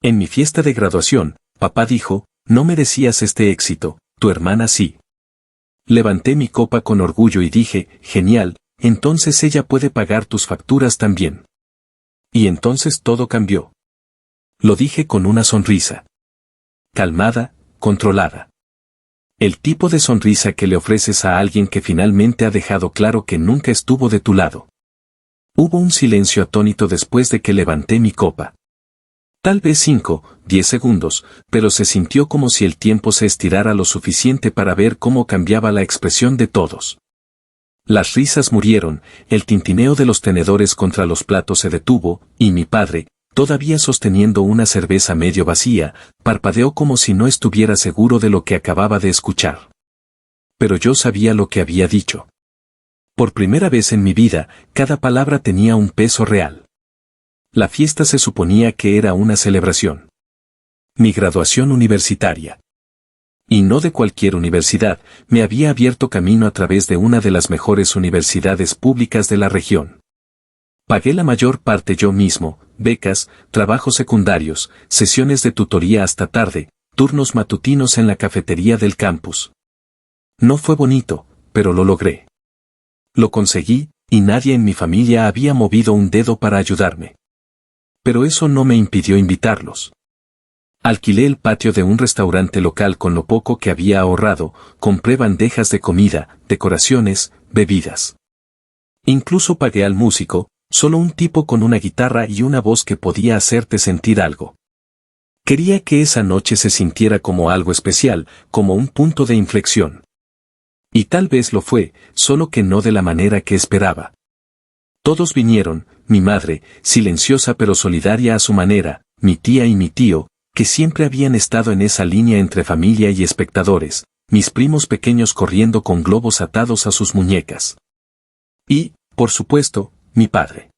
En mi fiesta de graduación, papá dijo, no merecías este éxito, tu hermana sí. Levanté mi copa con orgullo y dije, genial, entonces ella puede pagar tus facturas también. Y entonces todo cambió. Lo dije con una sonrisa. Calmada, controlada. El tipo de sonrisa que le ofreces a alguien que finalmente ha dejado claro que nunca estuvo de tu lado. Hubo un silencio atónito después de que levanté mi copa. Tal vez 5, 10 segundos, pero se sintió como si el tiempo se estirara lo suficiente para ver cómo cambiaba la expresión de todos. Las risas murieron, el tintineo de los tenedores contra los platos se detuvo, y mi padre, todavía sosteniendo una cerveza medio vacía, parpadeó como si no estuviera seguro de lo que acababa de escuchar. Pero yo sabía lo que había dicho. Por primera vez en mi vida, cada palabra tenía un peso real. La fiesta se suponía que era una celebración. Mi graduación universitaria. Y no de cualquier universidad, me había abierto camino a través de una de las mejores universidades públicas de la región. Pagué la mayor parte yo mismo, becas, trabajos secundarios, sesiones de tutoría hasta tarde, turnos matutinos en la cafetería del campus. No fue bonito, pero lo logré. Lo conseguí, y nadie en mi familia había movido un dedo para ayudarme. Pero eso no me impidió invitarlos. Alquilé el patio de un restaurante local con lo poco que había ahorrado, compré bandejas de comida, decoraciones, bebidas. Incluso pagué al músico, solo un tipo con una guitarra y una voz que podía hacerte sentir algo. Quería que esa noche se sintiera como algo especial, como un punto de inflexión. Y tal vez lo fue, solo que no de la manera que esperaba. Todos vinieron, mi madre, silenciosa pero solidaria a su manera, mi tía y mi tío, que siempre habían estado en esa línea entre familia y espectadores, mis primos pequeños corriendo con globos atados a sus muñecas. Y, por supuesto, mi padre.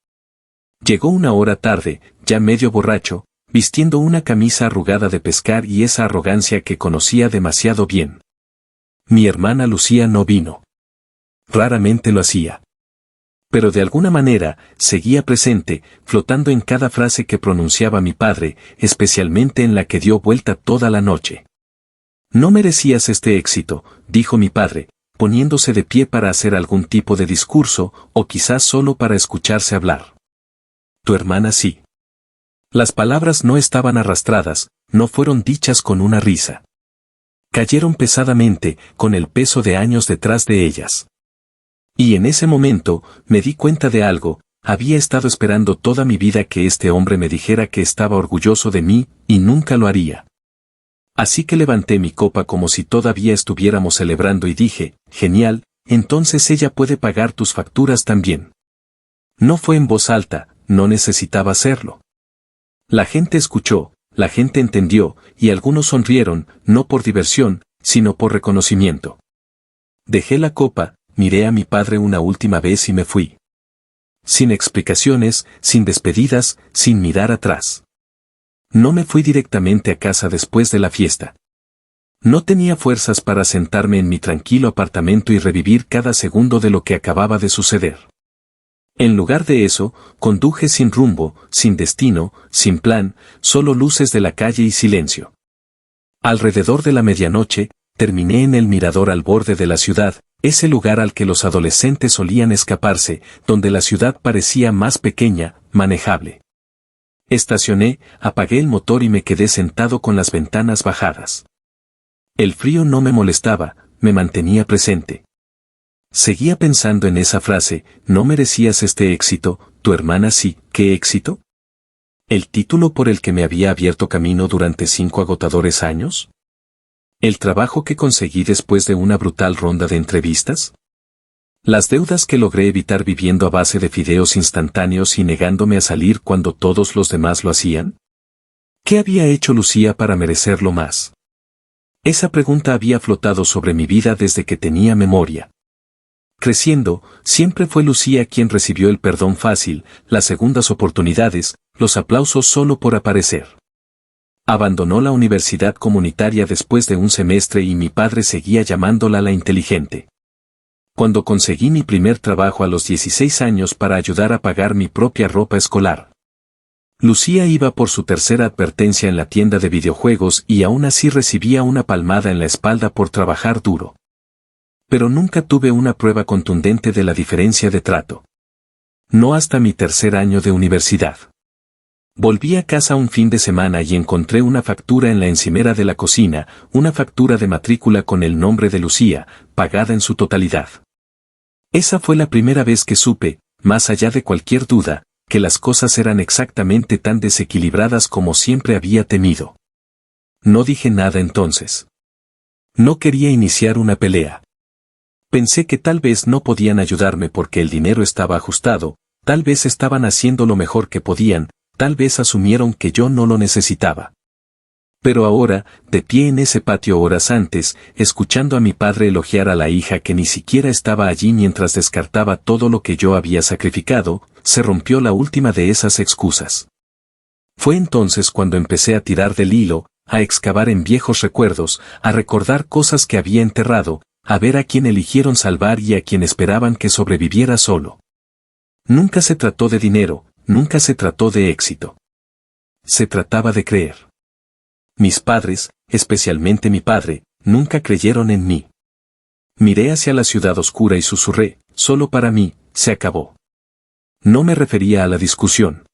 Llegó una hora tarde, ya medio borracho, vistiendo una camisa arrugada de pescar y esa arrogancia que conocía demasiado bien. Mi hermana Lucía no vino. Raramente lo hacía. Pero de alguna manera, seguía presente, flotando en cada frase que pronunciaba mi padre, especialmente en la que dio vuelta toda la noche. No merecías este éxito, dijo mi padre, poniéndose de pie para hacer algún tipo de discurso, o quizás solo para escucharse hablar. Tu hermana sí. Las palabras no estaban arrastradas, no fueron dichas con una risa. Cayeron pesadamente, con el peso de años detrás de ellas. Y en ese momento, me di cuenta de algo, había estado esperando toda mi vida que este hombre me dijera que estaba orgulloso de mí, y nunca lo haría. Así que levanté mi copa como si todavía estuviéramos celebrando y dije, genial, entonces ella puede pagar tus facturas también. No fue en voz alta, no necesitaba hacerlo. La gente escuchó, la gente entendió, y algunos sonrieron, no por diversión, sino por reconocimiento. Dejé la copa, miré a mi padre una última vez y me fui. Sin explicaciones, sin despedidas, sin mirar atrás. No me fui directamente a casa después de la fiesta. No tenía fuerzas para sentarme en mi tranquilo apartamento y revivir cada segundo de lo que acababa de suceder. En lugar de eso, conduje sin rumbo, sin destino, sin plan, solo luces de la calle y silencio. Alrededor de la medianoche, terminé en el mirador al borde de la ciudad, ese lugar al que los adolescentes solían escaparse, donde la ciudad parecía más pequeña, manejable. Estacioné, apagué el motor y me quedé sentado con las ventanas bajadas. El frío no me molestaba, me mantenía presente. Seguía pensando en esa frase, ¿no merecías este éxito, tu hermana sí? ¿Qué éxito? ¿El título por el que me había abierto camino durante 5 agotadores años? ¿El trabajo que conseguí después de una brutal ronda de entrevistas? ¿Las deudas que logré evitar viviendo a base de fideos instantáneos y negándome a salir cuando todos los demás lo hacían? ¿Qué había hecho Lucía para merecerlo más? Esa pregunta había flotado sobre mi vida desde que tenía memoria. Creciendo, siempre fue Lucía quien recibió el perdón fácil, las segundas oportunidades, los aplausos solo por aparecer. Abandonó la universidad comunitaria después de un semestre y mi padre seguía llamándola la inteligente. Cuando conseguí mi primer trabajo a los 16 años para ayudar a pagar mi propia ropa escolar. Lucía iba por su tercera advertencia en la tienda de videojuegos y aún así recibía una palmada en la espalda por trabajar duro. Pero nunca tuve una prueba contundente de la diferencia de trato. No hasta mi tercer año de universidad. Volví a casa un fin de semana y encontré una factura en la encimera de la cocina, una factura de matrícula con el nombre de Lucía, pagada en su totalidad. Esa fue la primera vez que supe, más allá de cualquier duda, que las cosas eran exactamente tan desequilibradas como siempre había temido. No dije nada entonces. No quería iniciar una pelea. Pensé que tal vez no podían ayudarme porque el dinero estaba ajustado, tal vez estaban haciendo lo mejor que podían, tal vez asumieron que yo no lo necesitaba. Pero ahora, de pie en ese patio horas antes, escuchando a mi padre elogiar a la hija que ni siquiera estaba allí mientras descartaba todo lo que yo había sacrificado, se rompió la última de esas excusas. Fue entonces cuando empecé a tirar del hilo, a excavar en viejos recuerdos, a recordar cosas que había enterrado, a ver a quién eligieron salvar y a quien esperaban que sobreviviera solo. Nunca se trató de dinero, nunca se trató de éxito. Se trataba de creer. Mis padres, especialmente mi padre, nunca creyeron en mí. Miré hacia la ciudad oscura y susurré, solo para mí, se acabó. No me refería a la discusión.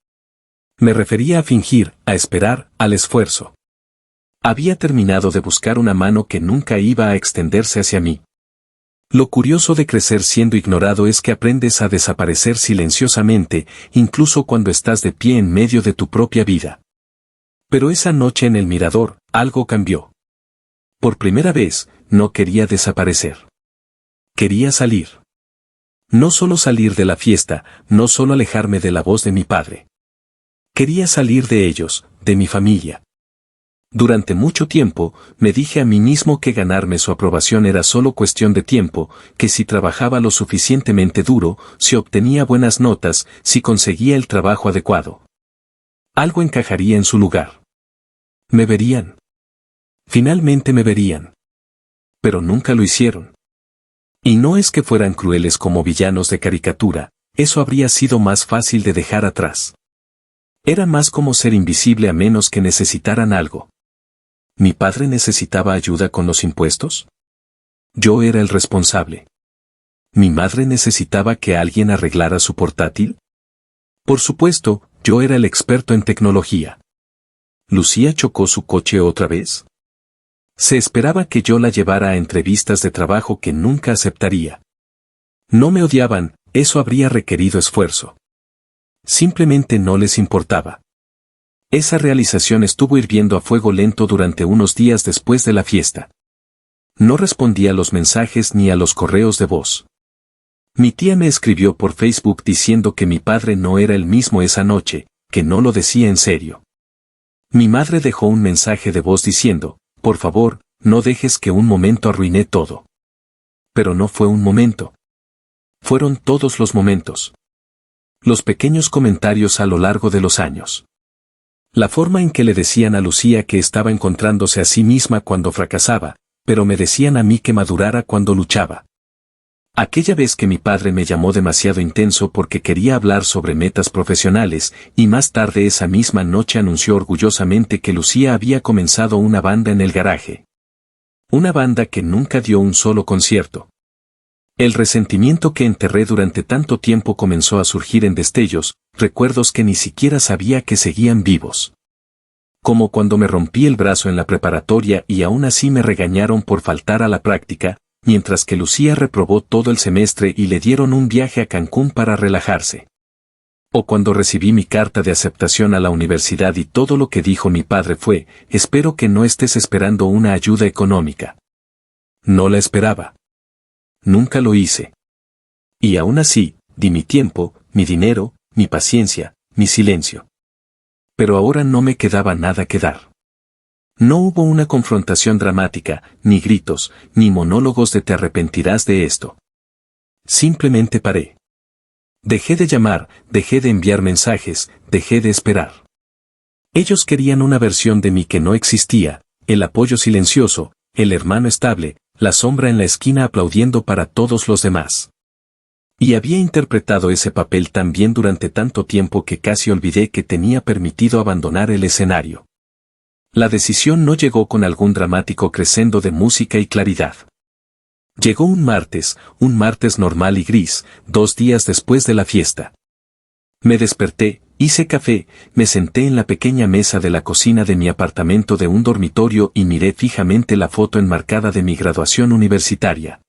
Me refería a fingir, a esperar, al esfuerzo. Había terminado de buscar una mano que nunca iba a extenderse hacia mí. Lo curioso de crecer siendo ignorado es que aprendes a desaparecer silenciosamente, incluso cuando estás de pie en medio de tu propia vida. Pero esa noche en el mirador, algo cambió. Por primera vez, no quería desaparecer. Quería salir. No solo salir de la fiesta, no solo alejarme de la voz de mi padre. Quería salir de ellos, de mi familia. Durante mucho tiempo, me dije a mí mismo que ganarme su aprobación era solo cuestión de tiempo, que si trabajaba lo suficientemente duro, si obtenía buenas notas, si conseguía el trabajo adecuado, algo encajaría en su lugar. Me verían. Finalmente me verían. Pero nunca lo hicieron. Y no es que fueran crueles como villanos de caricatura, eso habría sido más fácil de dejar atrás. Era más como ser invisible a menos que necesitaran algo. ¿Mi padre necesitaba ayuda con los impuestos? Yo era el responsable. ¿Mi madre necesitaba que alguien arreglara su portátil? Por supuesto, yo era el experto en tecnología. ¿Lucía chocó su coche otra vez? Se esperaba que yo la llevara a entrevistas de trabajo que nunca aceptaría. No me odiaban, eso habría requerido esfuerzo. Simplemente no les importaba. Esa realización estuvo hirviendo a fuego lento durante unos días después de la fiesta. No respondía a los mensajes ni a los correos de voz. Mi tía me escribió por Facebook diciendo que mi padre no era el mismo esa noche, que no lo decía en serio. Mi madre dejó un mensaje de voz diciendo, por favor, no dejes que un momento arruine todo. Pero no fue un momento. Fueron todos los momentos. Los pequeños comentarios a lo largo de los años. La forma en que le decían a Lucía que estaba encontrándose a sí misma cuando fracasaba, pero me decían a mí que madurara cuando luchaba. Aquella vez que mi padre me llamó demasiado intenso porque quería hablar sobre metas profesionales, y más tarde esa misma noche anunció orgullosamente que Lucía había comenzado una banda en el garaje. Una banda que nunca dio un solo concierto. El resentimiento que enterré durante tanto tiempo comenzó a surgir en destellos, recuerdos que ni siquiera sabía que seguían vivos. Como cuando me rompí el brazo en la preparatoria y aún así me regañaron por faltar a la práctica, mientras que Lucía reprobó todo el semestre y le dieron un viaje a Cancún para relajarse. O cuando recibí mi carta de aceptación a la universidad y todo lo que dijo mi padre fue, espero que no estés esperando una ayuda económica. No la esperaba. Nunca lo hice. Y aún así, di mi tiempo, mi dinero, mi paciencia, mi silencio. Pero ahora no me quedaba nada que dar. No hubo una confrontación dramática, ni gritos, ni monólogos de te arrepentirás de esto. Simplemente paré. Dejé de llamar, dejé de enviar mensajes, dejé de esperar. Ellos querían una versión de mí que no existía, el apoyo silencioso, el hermano estable, la sombra en la esquina aplaudiendo para todos los demás. Y había interpretado ese papel tan bien durante tanto tiempo que casi olvidé que tenía permitido abandonar el escenario. La decisión no llegó con algún dramático crescendo de música y claridad. Llegó un martes normal y gris, 2 días después de la fiesta. Me desperté, hice café, me senté en la pequeña mesa de la cocina de mi apartamento de un dormitorio y miré fijamente la foto enmarcada de mi graduación universitaria.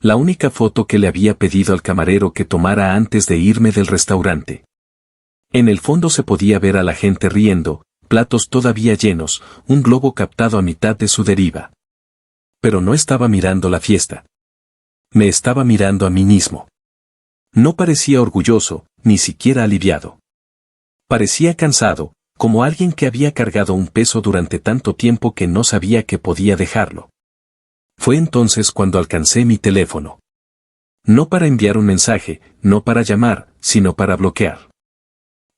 La única foto que le había pedido al camarero que tomara antes de irme del restaurante. En el fondo se podía ver a la gente riendo, platos todavía llenos, un globo captado a mitad de su deriva. Pero no estaba mirando la fiesta. Me estaba mirando a mí mismo. No parecía orgulloso, ni siquiera aliviado. Parecía cansado, como alguien que había cargado un peso durante tanto tiempo que no sabía que podía dejarlo. Fue entonces cuando alcancé mi teléfono. No para enviar un mensaje, no para llamar, sino para bloquear.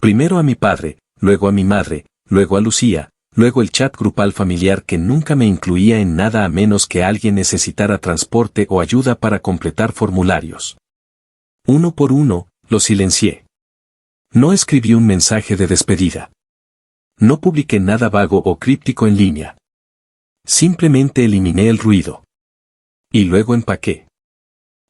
Primero a mi padre, luego a mi madre, luego a Lucía, luego el chat grupal familiar que nunca me incluía en nada a menos que alguien necesitara transporte o ayuda para completar formularios. Uno por uno, lo silencié. No escribí un mensaje de despedida. No publiqué nada vago o críptico en línea. Simplemente eliminé el ruido. Y luego empaqué.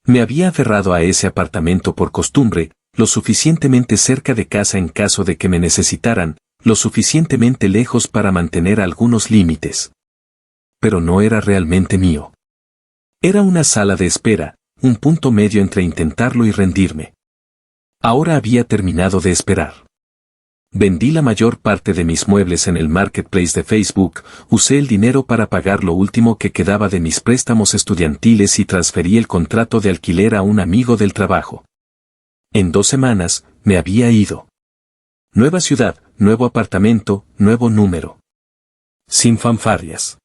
Me había aferrado a ese apartamento por costumbre, lo suficientemente cerca de casa en caso de que me necesitaran, lo suficientemente lejos para mantener algunos límites. Pero no era realmente mío. Era una sala de espera, un punto medio entre intentarlo y rendirme. Ahora había terminado de esperar. Vendí la mayor parte de mis muebles en el marketplace de Facebook, usé el dinero para pagar lo último que quedaba de mis préstamos estudiantiles y transferí el contrato de alquiler a un amigo del trabajo. En 2 semanas, me había ido. Nueva ciudad, nuevo apartamento, nuevo número. Sin fanfarrias.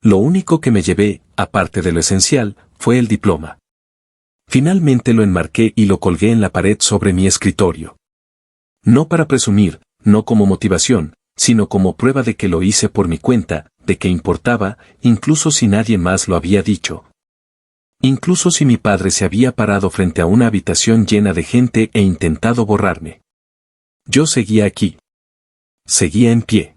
Lo único que me llevé, aparte de lo esencial, fue el diploma. Finalmente lo enmarqué y lo colgué en la pared sobre mi escritorio. No para presumir, no como motivación, sino como prueba de que lo hice por mi cuenta, de que importaba, incluso si nadie más lo había dicho. Incluso si mi padre se había parado frente a una habitación llena de gente e intentado borrarme. Yo seguía aquí. Seguía en pie.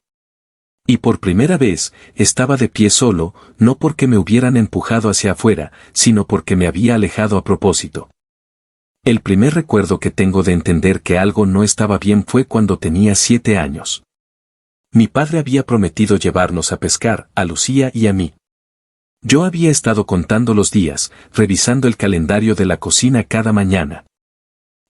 Y por primera vez, estaba de pie solo, no porque me hubieran empujado hacia afuera, sino porque me había alejado a propósito. El primer recuerdo que tengo de entender que algo no estaba bien fue cuando tenía 7 años. Mi padre había prometido llevarnos a pescar, a Lucía y a mí. Yo había estado contando los días, revisando el calendario de la cocina cada mañana.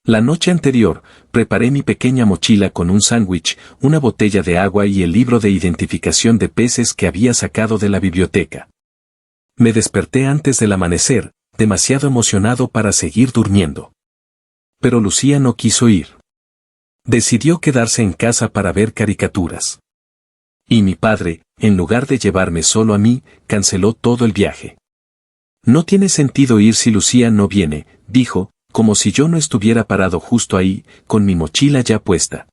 La noche anterior, preparé mi pequeña mochila con un sándwich, una botella de agua y el libro de identificación de peces que había sacado de la biblioteca. Me desperté antes del amanecer, demasiado emocionado para seguir durmiendo. Pero Lucía no quiso ir. Decidió quedarse en casa para ver caricaturas. Y mi padre, en lugar de llevarme solo a mí, canceló todo el viaje. No tiene sentido ir si Lucía no viene, dijo, como si yo no estuviera parado justo ahí, con mi mochila ya puesta.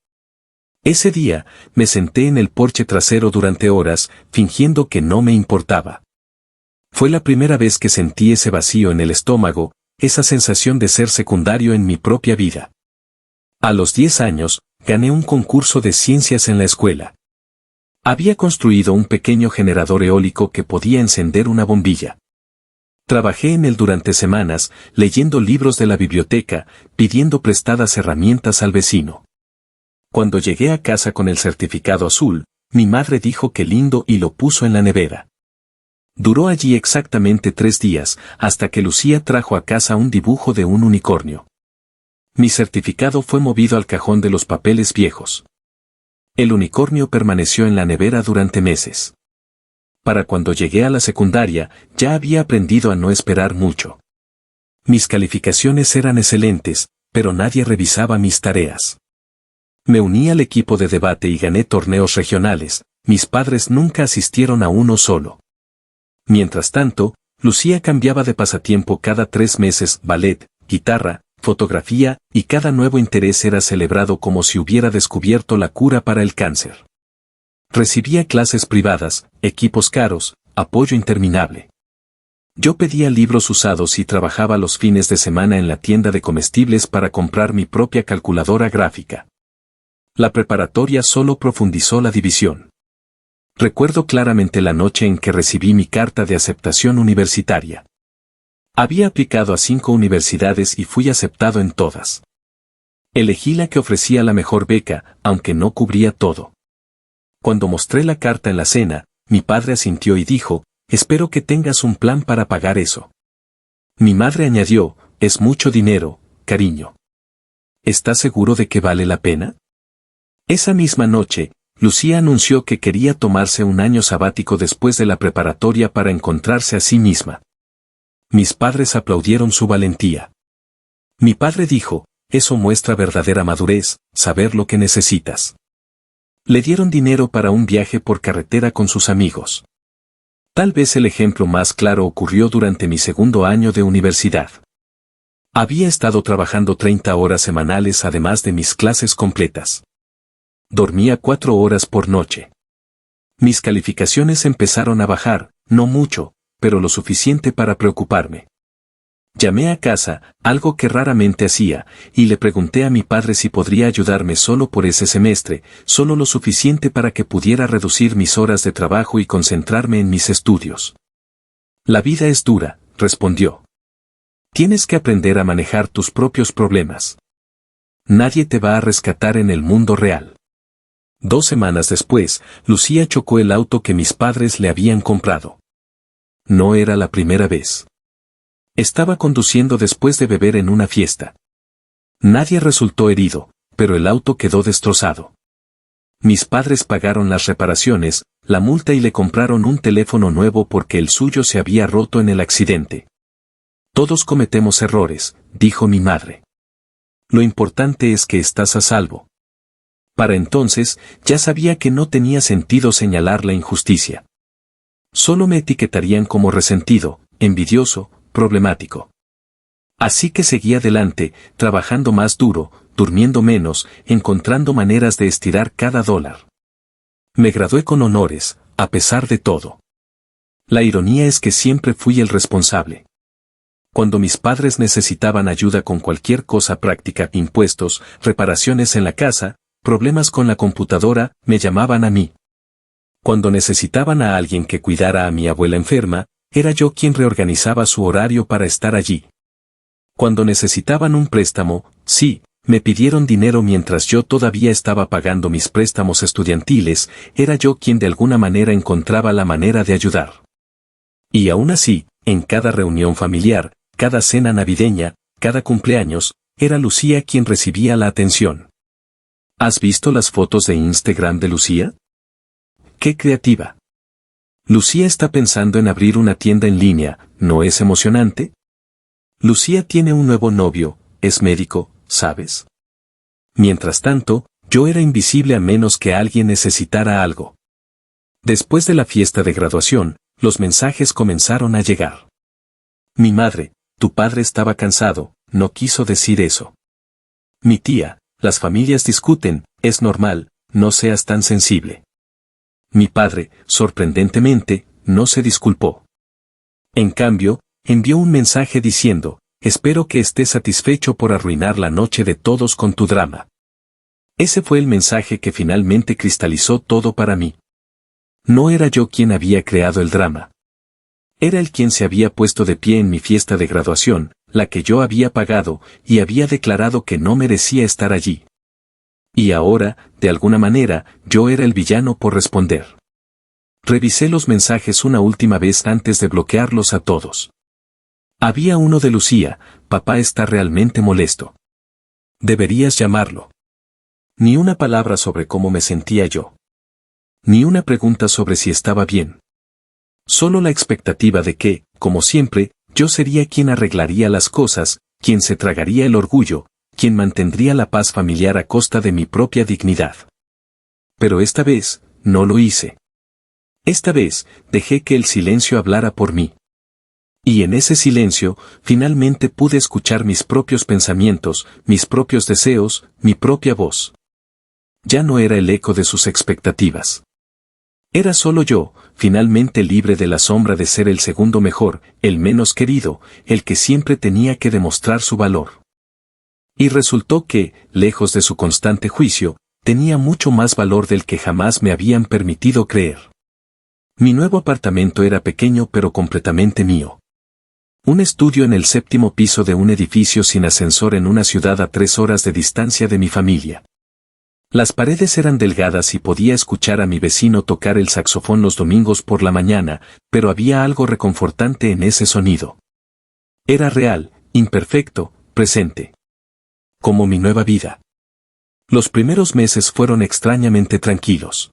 Ese día, me senté en el porche trasero durante horas, fingiendo que no me importaba. Fue la primera vez que sentí ese vacío en el estómago, esa sensación de ser secundario en mi propia vida. A los 10 años, gané un concurso de ciencias en la escuela. Había construido un pequeño generador eólico que podía encender una bombilla. Trabajé en él durante semanas, leyendo libros de la biblioteca, pidiendo prestadas herramientas al vecino. Cuando llegué a casa con el certificado azul, mi madre dijo que lindo y lo puso en la nevera. Duró allí exactamente 3 días, hasta que Lucía trajo a casa un dibujo de un unicornio. Mi certificado fue movido al cajón de los papeles viejos. El unicornio permaneció en la nevera durante meses. Para cuando llegué a la secundaria, ya había aprendido a no esperar mucho. Mis calificaciones eran excelentes, pero nadie revisaba mis tareas. Me uní al equipo de debate y gané torneos regionales, mis padres nunca asistieron a uno solo. Mientras tanto, Lucía cambiaba de pasatiempo cada 3 meses, ballet, guitarra, fotografía, y cada nuevo interés era celebrado como si hubiera descubierto la cura para el cáncer. Recibía clases privadas, equipos caros, apoyo interminable. Yo pedía libros usados y trabajaba los fines de semana en la tienda de comestibles para comprar mi propia calculadora gráfica. La preparatoria solo profundizó la división. Recuerdo claramente la noche en que recibí mi carta de aceptación universitaria. Había aplicado a 5 universidades y fui aceptado en todas. Elegí la que ofrecía la mejor beca, aunque no cubría todo. Cuando mostré la carta en la cena, mi padre asintió y dijo, espero que tengas un plan para pagar eso. Mi madre añadió, es mucho dinero, cariño. ¿Estás seguro de que vale la pena? Esa misma noche, Lucía anunció que quería tomarse un año sabático después de la preparatoria para encontrarse a sí misma. Mis padres aplaudieron su valentía. Mi padre dijo, eso muestra verdadera madurez, saber lo que necesitas. Le dieron dinero para un viaje por carretera con sus amigos. Tal vez el ejemplo más claro ocurrió durante mi segundo año de universidad. Había estado trabajando 30 horas semanales además de mis clases completas. Dormía 4 horas por noche. Mis calificaciones empezaron a bajar, no mucho, pero lo suficiente para preocuparme. Llamé a casa, algo que raramente hacía, y le pregunté a mi padre si podría ayudarme solo por ese semestre, solo lo suficiente para que pudiera reducir mis horas de trabajo y concentrarme en mis estudios. La vida es dura, respondió. Tienes que aprender a manejar tus propios problemas. Nadie te va a rescatar en el mundo real. 2 semanas después, Lucía chocó el auto que mis padres le habían comprado. No era la primera vez. Estaba conduciendo después de beber en una fiesta. Nadie resultó herido, pero el auto quedó destrozado. Mis padres pagaron las reparaciones, la multa y le compraron un teléfono nuevo porque el suyo se había roto en el accidente. Todos cometemos errores, dijo mi madre. Lo importante es que estás a salvo. Para entonces, ya sabía que no tenía sentido señalar la injusticia. Solo me etiquetarían como resentido, envidioso, problemático. Así que seguí adelante, trabajando más duro, durmiendo menos, encontrando maneras de estirar cada dólar. Me gradué con honores, a pesar de todo. La ironía es que siempre fui el responsable. Cuando mis padres necesitaban ayuda con cualquier cosa práctica, impuestos, reparaciones en la casa, problemas con la computadora, me llamaban a mí. Cuando necesitaban a alguien que cuidara a mi abuela enferma, era yo quien reorganizaba su horario para estar allí. Cuando necesitaban un préstamo, sí, me pidieron dinero mientras yo todavía estaba pagando mis préstamos estudiantiles, era yo quien de alguna manera encontraba la manera de ayudar. Y aún así, en cada reunión familiar, cada cena navideña, cada cumpleaños, era Lucía quien recibía la atención. ¿Has visto las fotos de Instagram de Lucía? ¡Qué creativa! Lucía está pensando en abrir una tienda en línea, ¿no es emocionante? Lucía tiene un nuevo novio, es médico, ¿sabes? Mientras tanto, yo era invisible a menos que alguien necesitara algo. Después de la fiesta de graduación, los mensajes comenzaron a llegar. Mi madre, tu padre estaba cansado, no quiso decir eso. Mi tía, las familias discuten, es normal, no seas tan sensible. Mi padre, sorprendentemente, no se disculpó. En cambio, envió un mensaje diciendo, espero que estés satisfecho por arruinar la noche de todos con tu drama. Ese fue el mensaje que finalmente cristalizó todo para mí. No era yo quien había creado el drama. Era él quien se había puesto de pie en mi fiesta de graduación, la que yo había pagado, y había declarado que no merecía estar allí. Y ahora, de alguna manera, yo era el villano por responder. Revisé los mensajes una última vez antes de bloquearlos a todos. Había uno de Lucía, papá está realmente molesto. Deberías llamarlo. Ni una palabra sobre cómo me sentía yo. Ni una pregunta sobre si estaba bien. Solo la expectativa de que, como siempre, yo sería quien arreglaría las cosas, quien se tragaría el orgullo, quien mantendría la paz familiar a costa de mi propia dignidad. Pero esta vez, no lo hice. Esta vez, dejé que el silencio hablara por mí. Y en ese silencio, finalmente pude escuchar mis propios pensamientos, mis propios deseos, mi propia voz. Ya no era el eco de sus expectativas. Era solo yo, finalmente libre de la sombra de ser el segundo mejor, el menos querido, el que siempre tenía que demostrar su valor. Y resultó que, lejos de su constante juicio, tenía mucho más valor del que jamás me habían permitido creer. Mi nuevo apartamento era pequeño pero completamente mío. Un estudio en el 7º piso de un edificio sin ascensor en una ciudad a 3 horas de distancia de mi familia. Las paredes eran delgadas y podía escuchar a mi vecino tocar el saxofón los domingos por la mañana, pero había algo reconfortante en ese sonido. Era real, imperfecto, presente. Como mi nueva vida. Los primeros meses fueron extrañamente tranquilos.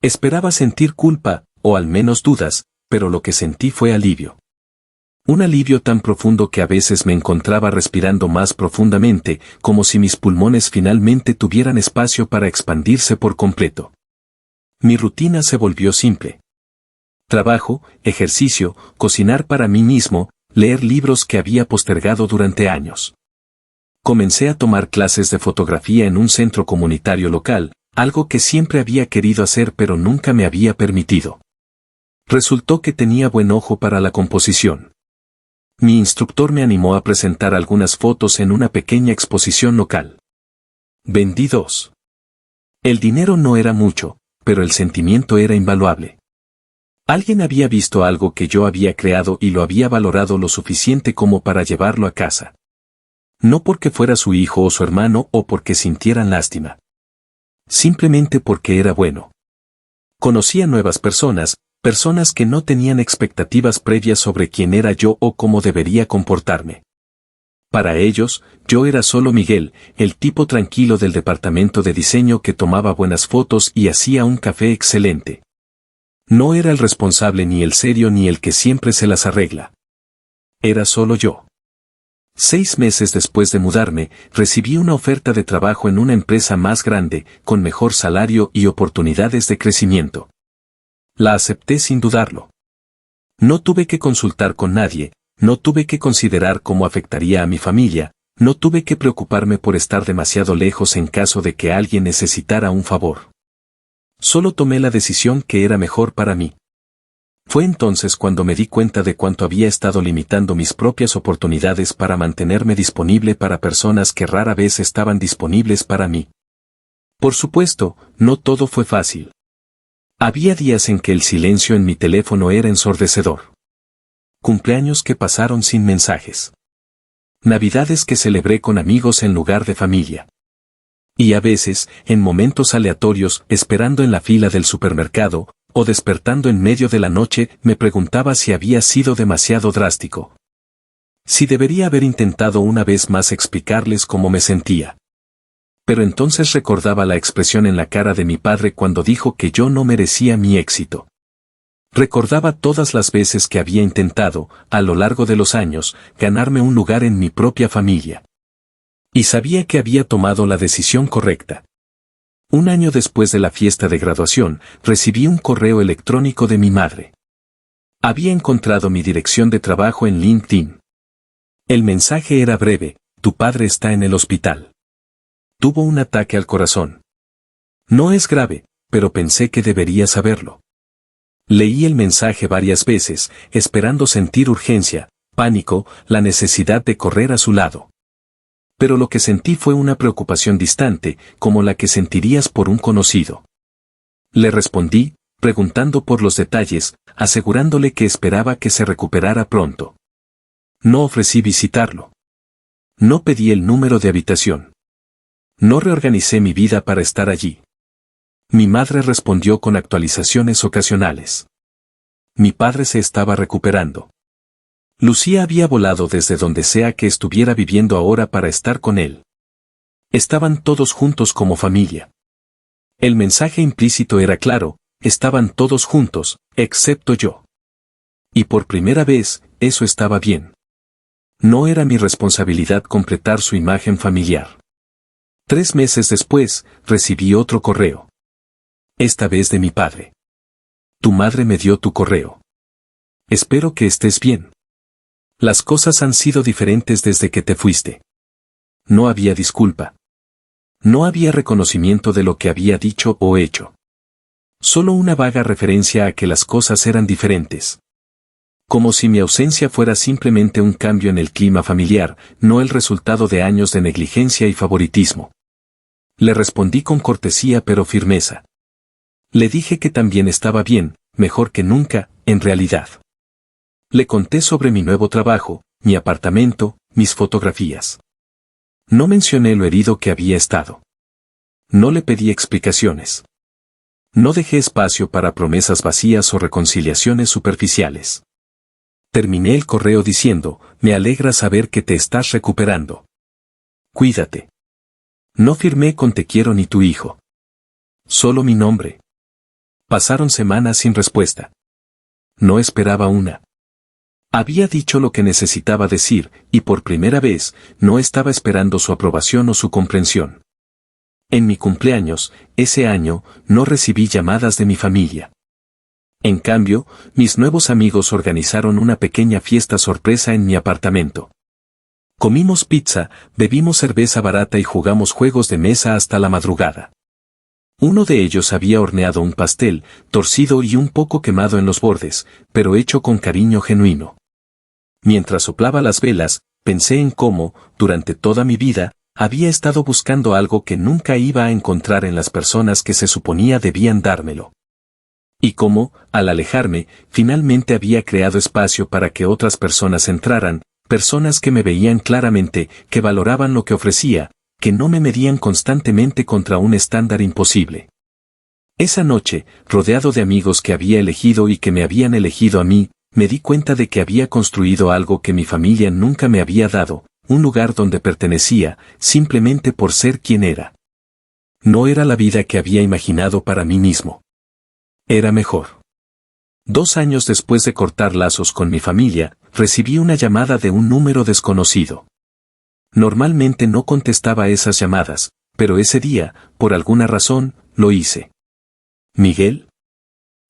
Esperaba sentir culpa, o al menos dudas, pero lo que sentí fue alivio. Un alivio tan profundo que a veces me encontraba respirando más profundamente, como si mis pulmones finalmente tuvieran espacio para expandirse por completo. Mi rutina se volvió simple. Trabajo, ejercicio, cocinar para mí mismo, leer libros que había postergado durante años. Comencé a tomar clases de fotografía en un centro comunitario local, algo que siempre había querido hacer pero nunca me había permitido. Resultó que tenía buen ojo para la composición. Mi instructor me animó a presentar algunas fotos en una pequeña exposición local. Vendí 2. El dinero no era mucho, pero el sentimiento era invaluable. Alguien había visto algo que yo había creado y lo había valorado lo suficiente como para llevarlo a casa. No porque fuera su hijo o su hermano o porque sintieran lástima. Simplemente porque era bueno. Conocía nuevas personas que no tenían expectativas previas sobre quién era yo o cómo debería comportarme. Para ellos, yo era solo Miguel, el tipo tranquilo del departamento de diseño que tomaba buenas fotos y hacía un café excelente. No era el responsable ni el serio ni el que siempre se las arregla. Era solo yo. 6 meses después de mudarme, recibí una oferta de trabajo en una empresa más grande, con mejor salario y oportunidades de crecimiento. La acepté sin dudarlo. No tuve que consultar con nadie, no tuve que considerar cómo afectaría a mi familia, no tuve que preocuparme por estar demasiado lejos en caso de que alguien necesitara un favor. Solo tomé la decisión que era mejor para mí. Fue entonces cuando me di cuenta de cuánto había estado limitando mis propias oportunidades para mantenerme disponible para personas que rara vez estaban disponibles para mí. Por supuesto, no todo fue fácil. Había días en que el silencio en mi teléfono era ensordecedor. Cumpleaños que pasaron sin mensajes. Navidades que celebré con amigos en lugar de familia. Y a veces, en momentos aleatorios, esperando en la fila del supermercado, o despertando en medio de la noche, me preguntaba si había sido demasiado drástico. Si debería haber intentado una vez más explicarles cómo me sentía. Pero entonces recordaba la expresión en la cara de mi padre cuando dijo que yo no merecía mi éxito. Recordaba todas las veces que había intentado, a lo largo de los años, ganarme un lugar en mi propia familia. Y sabía que había tomado la decisión correcta. Un año después de la fiesta de graduación, recibí un correo electrónico de mi madre. Había encontrado mi dirección de trabajo en LinkedIn. El mensaje era breve: tu padre está en el hospital. Tuvo un ataque al corazón. No es grave, pero pensé que debería saberlo. Leí el mensaje varias veces, esperando sentir urgencia, pánico, la necesidad de correr a su lado. Pero lo que sentí fue una preocupación distante, como la que sentirías por un conocido. Le respondí, preguntando por los detalles, asegurándole que esperaba que se recuperara pronto. No ofrecí visitarlo. No pedí el número de habitación. No reorganicé mi vida para estar allí. Mi madre respondió con actualizaciones ocasionales. Mi padre se estaba recuperando. Lucía había volado desde donde sea que estuviera viviendo ahora para estar con él. Estaban todos juntos como familia. El mensaje implícito era claro: estaban todos juntos, excepto yo. Y por primera vez, eso estaba bien. No era mi responsabilidad completar su imagen familiar. 3 meses después, recibí otro correo. Esta vez de mi padre. Tu madre me dio tu correo. Espero que estés bien. Las cosas han sido diferentes desde que te fuiste. No había disculpa. No había reconocimiento de lo que había dicho o hecho. Solo una vaga referencia a que las cosas eran diferentes. Como si mi ausencia fuera simplemente un cambio en el clima familiar, no el resultado de años de negligencia y favoritismo. Le respondí con cortesía pero firmeza. Le dije que también estaba bien, mejor que nunca, en realidad. Le conté sobre mi nuevo trabajo, mi apartamento, mis fotografías. No mencioné lo herido que había estado. No le pedí explicaciones. No dejé espacio para promesas vacías o reconciliaciones superficiales. Terminé el correo diciendo, me alegra saber que te estás recuperando. Cuídate. No firmé con te quiero ni tu hijo. Solo mi nombre. Pasaron semanas sin respuesta. No esperaba una. Había dicho lo que necesitaba decir, y por primera vez, no estaba esperando su aprobación o su comprensión. En mi cumpleaños, ese año, no recibí llamadas de mi familia. En cambio, mis nuevos amigos organizaron una pequeña fiesta sorpresa en mi apartamento. Comimos pizza, bebimos cerveza barata y jugamos juegos de mesa hasta la madrugada. Uno de ellos había horneado un pastel, torcido y un poco quemado en los bordes, pero hecho con cariño genuino. Mientras soplaba las velas, pensé en cómo, durante toda mi vida, había estado buscando algo que nunca iba a encontrar en las personas que se suponía debían dármelo. Y cómo, al alejarme, finalmente había creado espacio para que otras personas entraran, personas que me veían claramente, que valoraban lo que ofrecía, que no me medían constantemente contra un estándar imposible. Esa noche, rodeado de amigos que había elegido y que me habían elegido a mí, me di cuenta de que había construido algo que mi familia nunca me había dado, un lugar donde pertenecía, simplemente por ser quien era. No era la vida que había imaginado para mí mismo. Era mejor. 2 años después de cortar lazos con mi familia, recibí una llamada de un número desconocido. Normalmente no contestaba esas llamadas, pero ese día, por alguna razón, lo hice. ¿Miguel?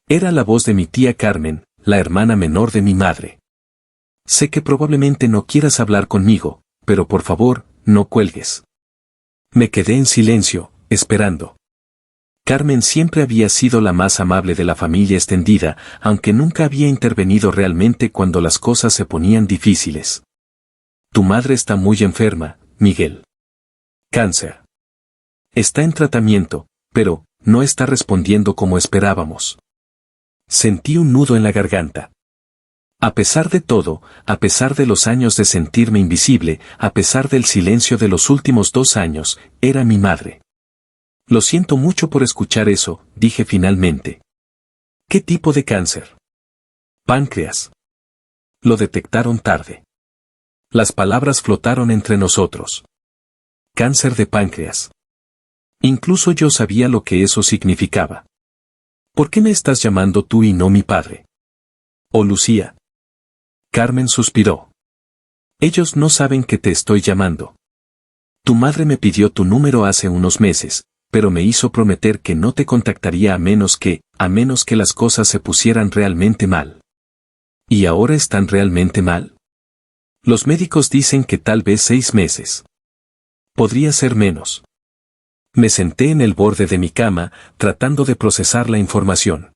Era la voz de mi tía Carmen, la hermana menor de mi madre. Sé que probablemente no quieras hablar conmigo, pero por favor, no cuelgues. Me quedé en silencio, esperando. Carmen siempre había sido la más amable de la familia extendida, aunque nunca había intervenido realmente cuando las cosas se ponían difíciles. Tu madre está muy enferma, Miguel. Cáncer. Está en tratamiento, pero no está respondiendo como esperábamos. Sentí un nudo en la garganta. A pesar de todo, a pesar de los años de sentirme invisible, a pesar del silencio de los últimos 2 años, era mi madre. Lo siento mucho por escuchar eso, dije finalmente. ¿Qué tipo de cáncer? Páncreas. Lo detectaron tarde. Las palabras flotaron entre nosotros. Cáncer de páncreas. Incluso yo sabía lo que eso significaba. ¿Por qué me estás llamando tú y no mi padre? ¿O Lucía? Carmen suspiró. Ellos no saben que te estoy llamando. Tu madre me pidió tu número hace unos meses, pero me hizo prometer que no te contactaría a menos que las cosas se pusieran realmente mal. ¿Y ahora están realmente mal? Los médicos dicen que tal vez 6 meses. Podría ser menos. Me senté en el borde de mi cama, tratando de procesar la información.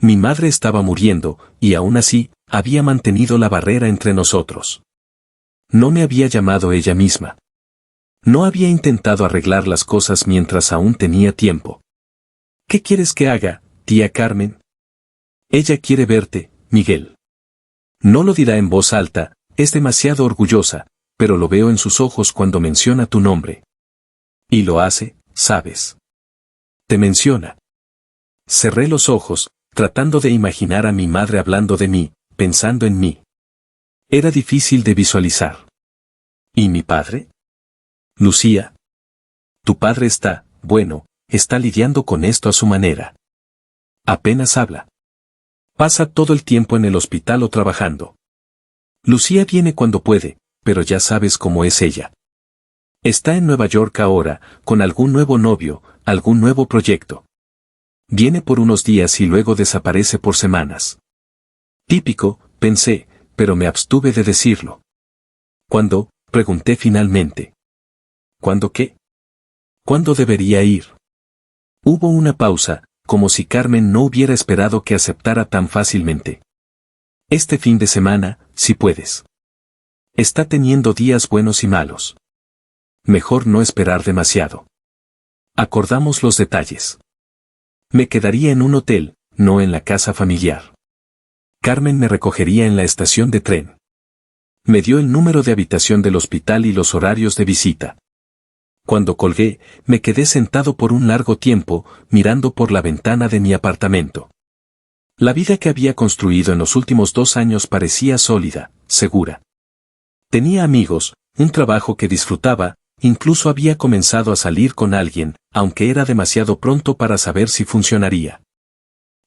Mi madre estaba muriendo, y aún así, había mantenido la barrera entre nosotros. No me había llamado ella misma. No había intentado arreglar las cosas mientras aún tenía tiempo. ¿Qué quieres que haga, tía Carmen? Ella quiere verte, Miguel. No lo dirá en voz alta, es demasiado orgullosa, pero lo veo en sus ojos cuando menciona tu nombre. Y lo hace, ¿sabes? Te menciona. Cerré los ojos, tratando de imaginar a mi madre hablando de mí, pensando en mí. Era difícil de visualizar. ¿Y mi padre? Lucía. Tu padre está, bueno, está lidiando con esto a su manera. Apenas habla. Pasa todo el tiempo en el hospital o trabajando. Lucía viene cuando puede, pero ya sabes cómo es ella. Está en Nueva York ahora, con algún nuevo novio, algún nuevo proyecto. Viene por unos días y luego desaparece por semanas. Típico, pensé, pero me abstuve de decirlo. ¿Cuándo? Pregunté finalmente. ¿Cuándo qué? ¿Cuándo debería ir? Hubo una pausa, como si Carmen no hubiera esperado que aceptara tan fácilmente. Este fin de semana, si puedes. Está teniendo días buenos y malos. Mejor no esperar demasiado. Acordamos los detalles. Me quedaría en un hotel, no en la casa familiar. Carmen me recogería en la estación de tren. Me dio el número de habitación del hospital y los horarios de visita. Cuando colgué, me quedé sentado por un largo tiempo, mirando por la ventana de mi apartamento. La vida que había construido en los últimos 2 años parecía sólida, segura. Tenía amigos, un trabajo que disfrutaba, incluso había comenzado a salir con alguien, aunque era demasiado pronto para saber si funcionaría.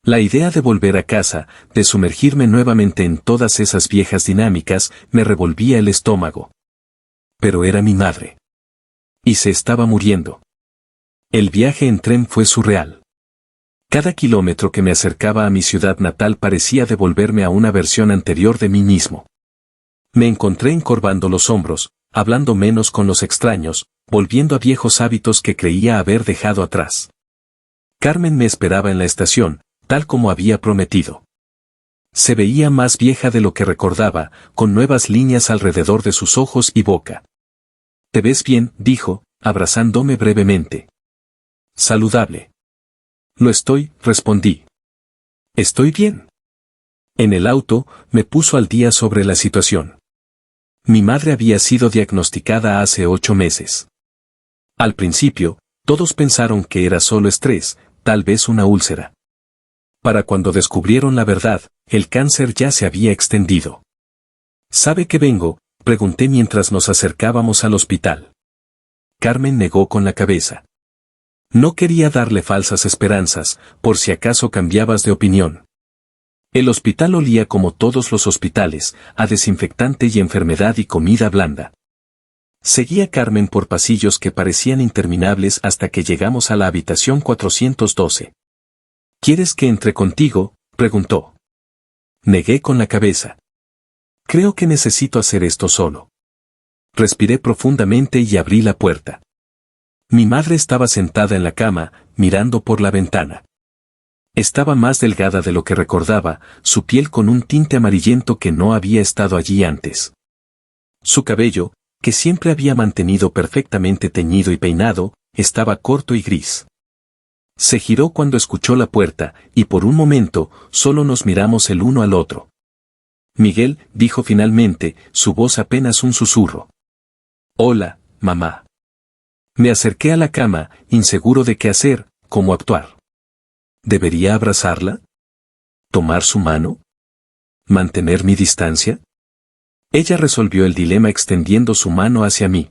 La idea de volver a casa, de sumergirme nuevamente en todas esas viejas dinámicas, me revolvía el estómago. Pero era mi madre. Y se estaba muriendo. El viaje en tren fue surreal. Cada kilómetro que me acercaba a mi ciudad natal parecía devolverme a una versión anterior de mí mismo. Me encontré encorvando los hombros, hablando menos con los extraños, volviendo a viejos hábitos que creía haber dejado atrás. Carmen me esperaba en la estación, tal como había prometido. Se veía más vieja de lo que recordaba, con nuevas líneas alrededor de sus ojos y boca. «¿Te ves bien?», dijo, abrazándome brevemente. «Saludable». «Lo estoy», respondí. «Estoy bien». En el auto, me puso al día sobre la situación. Mi madre había sido diagnosticada hace 8 meses. Al principio, todos pensaron que era solo estrés, tal vez una úlcera. Para cuando descubrieron la verdad, el cáncer ya se había extendido. «¿Sabe que vengo?», pregunté mientras nos acercábamos al hospital. Carmen negó con la cabeza. No quería darle falsas esperanzas, por si acaso cambiabas de opinión. El hospital olía como todos los hospitales, a desinfectante y enfermedad y comida blanda. Seguí a Carmen por pasillos que parecían interminables hasta que llegamos a la habitación 412. «¿Quieres que entre contigo?», preguntó. Negué con la cabeza. «Creo que necesito hacer esto solo». Respiré profundamente y abrí la puerta. Mi madre estaba sentada en la cama, mirando por la ventana. Estaba más delgada de lo que recordaba, su piel con un tinte amarillento que no había estado allí antes. Su cabello, que siempre había mantenido perfectamente teñido y peinado, estaba corto y gris. Se giró cuando escuchó la puerta, y por un momento, solo nos miramos el uno al otro. «Miguel», dijo finalmente, su voz apenas un susurro. «Hola, mamá». Me acerqué a la cama, inseguro de qué hacer, cómo actuar. ¿Debería abrazarla? ¿Tomar su mano? ¿Mantener mi distancia? Ella resolvió el dilema extendiendo su mano hacia mí.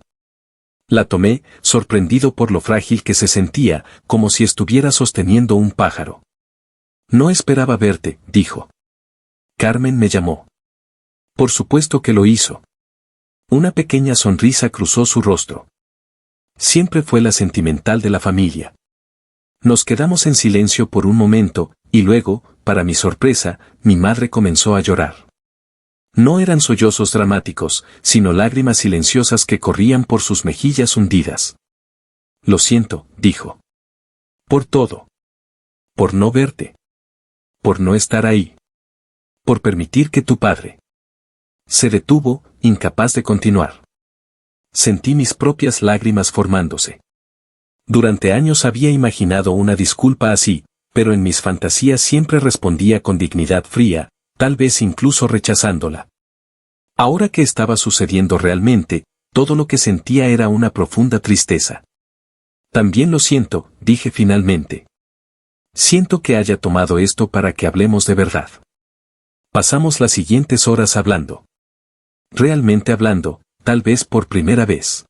La tomé, sorprendido por lo frágil que se sentía, como si estuviera sosteniendo un pájaro. «No esperaba verte», dijo. «Carmen me llamó». Por supuesto que lo hizo. Una pequeña sonrisa cruzó su rostro. Siempre fue la sentimental de la familia. Nos quedamos en silencio por un momento, y luego, para mi sorpresa, mi madre comenzó a llorar. No eran sollozos dramáticos, sino lágrimas silenciosas que corrían por sus mejillas hundidas. «Lo siento», dijo. «Por todo. Por no verte. Por no estar ahí. Por permitir que tu padre». Se detuvo, incapaz de continuar. Sentí mis propias lágrimas formándose. Durante años había imaginado una disculpa así, pero en mis fantasías siempre respondía con dignidad fría, tal vez incluso rechazándola. Ahora que estaba sucediendo realmente, todo lo que sentía era una profunda tristeza. «También lo siento», dije finalmente. «Siento que haya tomado esto para que hablemos de verdad». Pasamos las siguientes horas hablando. Realmente hablando, tal vez por primera vez.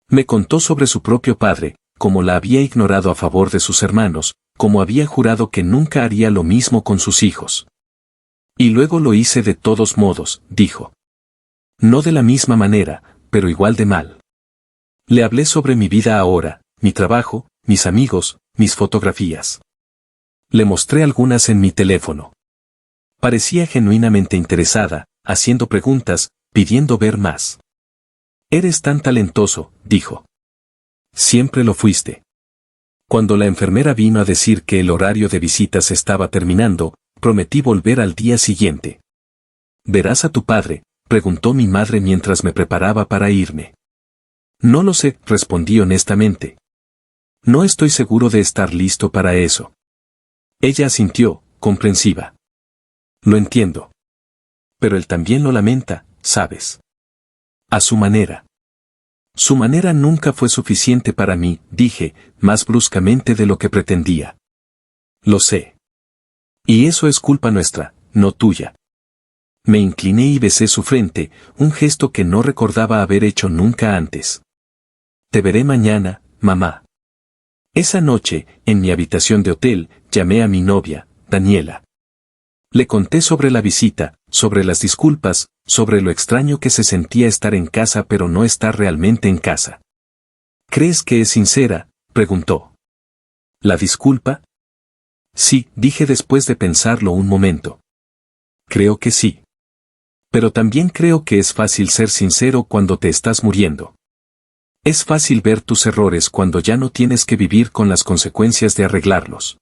Me contó sobre su propio padre, cómo la había ignorado a favor de sus hermanos, cómo había jurado que nunca haría lo mismo con sus hijos. «Y luego lo hice de todos modos», dijo. «No de la misma manera, pero igual de mal». Le hablé sobre mi vida ahora, mi trabajo, mis amigos, mis fotografías. Le mostré algunas en mi teléfono. Parecía genuinamente interesada, haciendo preguntas, pidiendo ver más. «Eres tan talentoso», dijo. «Siempre lo fuiste». Cuando la enfermera vino a decir que el horario de visitas estaba terminando, prometí volver al día siguiente. ¿Verás a tu padre?, preguntó mi madre mientras me preparaba para irme. No lo sé, respondí honestamente. No estoy seguro de estar listo para eso. Ella asintió, comprensiva. Lo entiendo. Pero él también lo lamenta, ¿sabes? A su manera. Su manera nunca fue suficiente para mí, dije, más bruscamente de lo que pretendía. Lo sé. Y eso es culpa nuestra, no tuya. Me incliné y besé su frente, un gesto que no recordaba haber hecho nunca antes. Te veré mañana, mamá. Esa noche, en mi habitación de hotel, llamé a mi novia, Daniela. Le conté sobre la visita, sobre las disculpas, sobre lo extraño que se sentía estar en casa pero no estar realmente en casa. ¿Crees que es sincera?, preguntó. ¿La disculpa? Sí, dije después de pensarlo un momento. Creo que sí. Pero también creo que es fácil ser sincero cuando te estás muriendo. Es fácil ver tus errores cuando ya no tienes que vivir con las consecuencias de arreglarlos.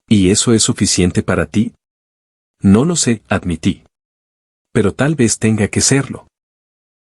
¿Y eso es suficiente para ti? No lo sé, admití. Pero tal vez tenga que serlo.